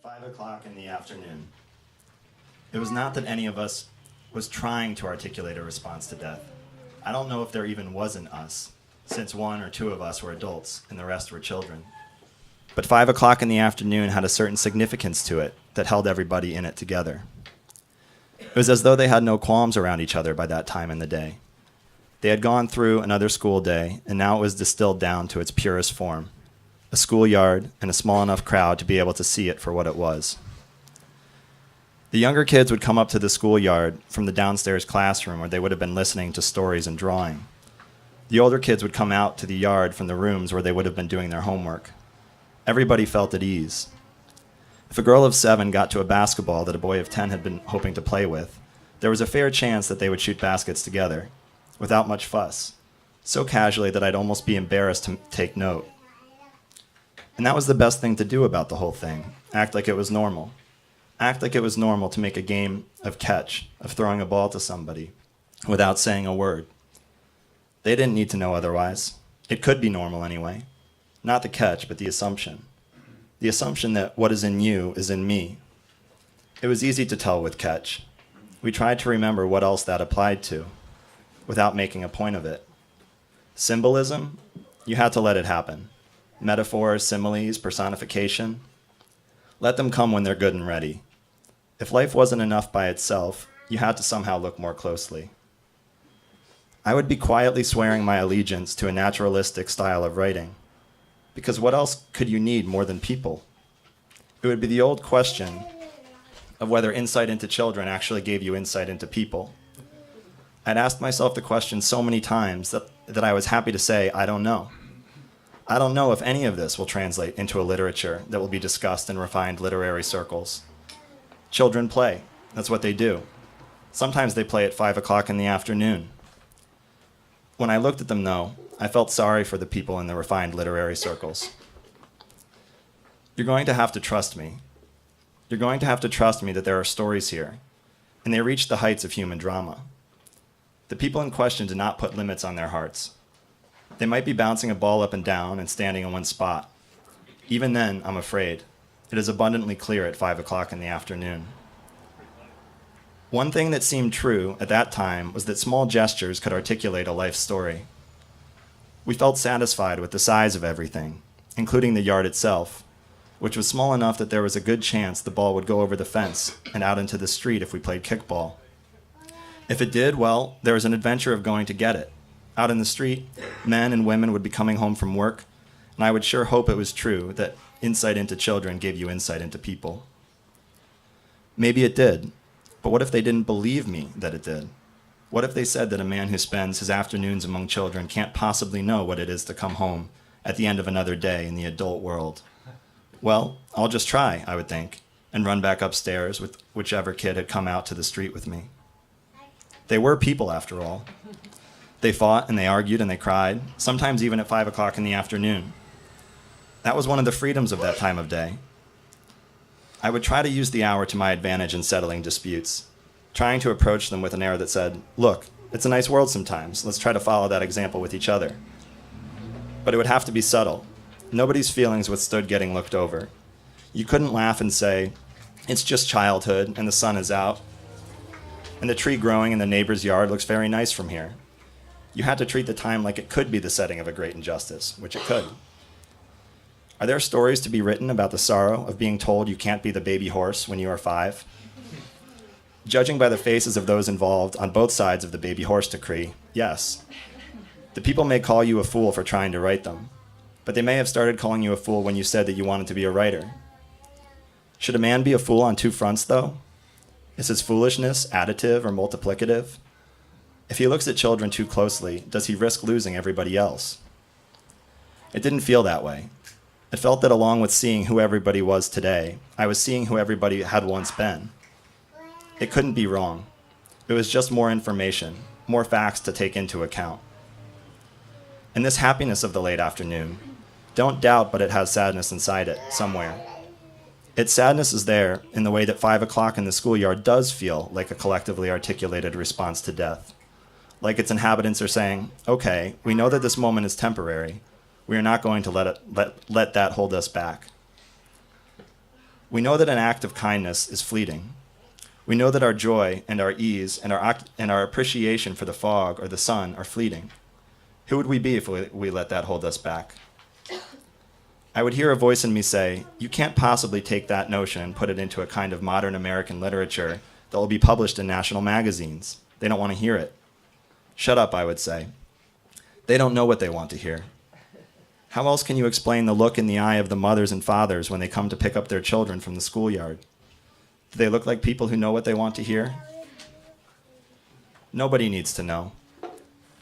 5 o'clock in the afternoon. It was not that any of us was trying to articulate a response to death. I don't know if there even was an us, since one or two of us were adults and the rest were children. But 5 o'clock in the afternoon had a certain significance to it that held everybody in it together. It was as though they had no qualms around each other by that time in the day. They had gone through another school day, and now it was distilled down to its purest form, a schoolyard and a small enough crowd to be able to see it for what it was. The younger kids would come up to the schoolyard from the downstairs classroom where they would have been listening to stories and drawing. The older kids would come out to the yard from the rooms where they would have been doing their homework. Everybody felt at ease. If a girl of 7 got to a basketball that a boy of 10 had been hoping to play with, there was a fair chance that they would shoot baskets together, without much fuss, so casually that I'd almost be embarrassed to take note. And that was the best thing to do about the whole thing, act like it was normal. Act like it was normal to make a game of catch, of throwing a ball to somebody, without saying a word. They didn't need to know otherwise. It could be normal anyway. Not the catch, but the assumption. The assumption that what is in you is in me. It was easy to tell with catch. We tried to remember what else that applied to, without making a point of it. Symbolism? You had to let it happen. Metaphors, similes, personification. Let them come when they're good and ready. If life wasn't enough by itself, you had to somehow look more closely. I would be quietly swearing my allegiance to a naturalistic style of writing, because what else could you need more than people? It would be the old question of whether insight into children actually gave you insight into people. I'd asked myself the question so many times that I was happy to say, I don't know. I don't know if any of this will translate into a literature that will be discussed in refined literary circles. Children play. That's what they do. Sometimes they play at 5 o'clock in the afternoon. When I looked at them, though, I felt sorry for the people in the refined literary circles. You're going to have to trust me. You're going to have to trust me that there are stories here, and they reach the heights of human drama. The people in question did not put limits on their hearts. They might be bouncing a ball up and down and standing in one spot. Even then, I'm afraid, it is abundantly clear at 5 o'clock in the afternoon. One thing that seemed true at that time was that small gestures could articulate a life story. We felt satisfied with the size of everything, including the yard itself, which was small enough that there was a good chance the ball would go over the fence and out into the street if we played kickball. If it did, well, there was an adventure of going to get it. Out in the street, men and women would be coming home from work, and I would sure hope it was true that insight into children gave you insight into people. Maybe it did, but what if they didn't believe me that it did? What if they said that a man who spends his afternoons among children can't possibly know what it is to come home at the end of another day in the adult world? Well, I'll just try, I would think, and run back upstairs with whichever kid had come out to the street with me. They were people, after all. They fought and they argued and they cried, sometimes even at 5 o'clock in the afternoon. That was one of the freedoms of that time of day. I would try to use the hour to my advantage in settling disputes, trying to approach them with an air that said, look, it's a nice world sometimes. Let's try to follow that example with each other. But it would have to be subtle. Nobody's feelings withstood getting looked over. You couldn't laugh and say, it's just childhood and the sun is out, and the tree growing in the neighbor's yard looks very nice from here. You had to treat the time like it could be the setting of a great injustice, which it could. Are there stories to be written about the sorrow of being told you can't be the baby horse when you are 5? Judging by the faces of those involved on both sides of the baby horse decree, yes. The people may call you a fool for trying to write them, but they may have started calling you a fool when you said that you wanted to be a writer. Should a man be a fool on two fronts, though? Is his foolishness additive or multiplicative? If he looks at children too closely, does he risk losing everybody else? It didn't feel that way. It felt that along with seeing who everybody was today, I was seeing who everybody had once been. It couldn't be wrong. It was just more information, more facts to take into account. And this happiness of the late afternoon, don't doubt but it has sadness inside it, somewhere. Its sadness is there in the way that 5 o'clock in the schoolyard does feel like a collectively articulated response to death. Like its inhabitants are saying, okay, we know that this moment is temporary. We are not going to let that hold us back. We know that an act of kindness is fleeting. We know that our joy and our ease and our appreciation for the fog or the sun are fleeting. Who would we be if we let that hold us back? I would hear a voice in me say, you can't possibly take that notion and put it into a kind of modern American literature that will be published in national magazines. They don't want to hear it. Shut up, I would say. They don't know what they want to hear. How else can you explain the look in the eye of the mothers and fathers when they come to pick up their children from the schoolyard? Do they look like people who know what they want to hear? Nobody needs to know.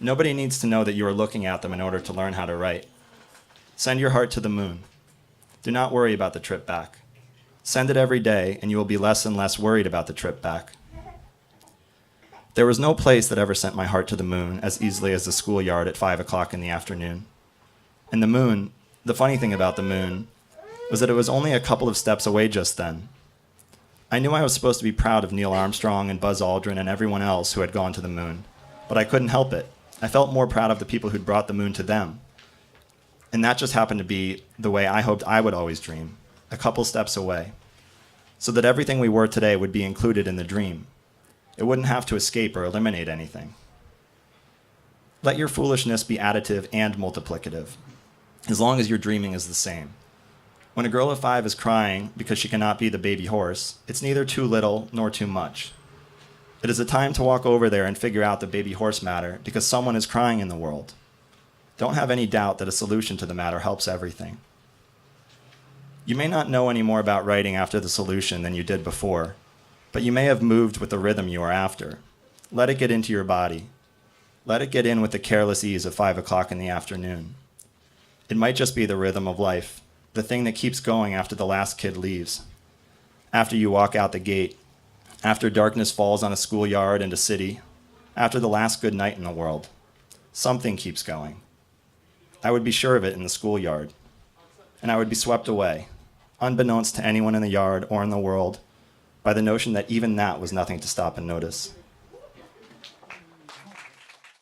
Nobody needs to know that you are looking at them in order to learn how to write. Send your heart to the moon. Do not worry about the trip back. Send it every day, and you will be less and less worried about the trip back. There was no place that ever sent my heart to the moon as easily as the schoolyard at 5 o'clock in the afternoon. And the moon, the funny thing about the moon, was that it was only a couple of steps away just then. I knew I was supposed to be proud of Neil Armstrong and Buzz Aldrin and everyone else who had gone to the moon, but I couldn't help it. I felt more proud of the people who'd brought the moon to them. And that just happened to be the way I hoped I would always dream, a couple steps away, so that everything we were today would be included in the dream. It wouldn't have to escape or eliminate anything. Let your foolishness be additive and multiplicative, as long as your dreaming is the same. When a girl of 5 is crying because she cannot be the baby horse, it's neither too little nor too much. It is a time to walk over there and figure out the baby horse matter because someone is crying in the world. Don't have any doubt that a solution to the matter helps everything. You may not know any more about writing after the solution than you did before, but you may have moved with the rhythm you are after. Let it get into your body. Let it get in with the careless ease of 5 o'clock in the afternoon. It might just be the rhythm of life, the thing that keeps going after the last kid leaves, after you walk out the gate, after darkness falls on a schoolyard and a city, after the last good night in the world. Something keeps going. I would be sure of it in the schoolyard, and I would be swept away, unbeknownst to anyone in the yard or in the world, by the notion that even that was nothing to stop and notice.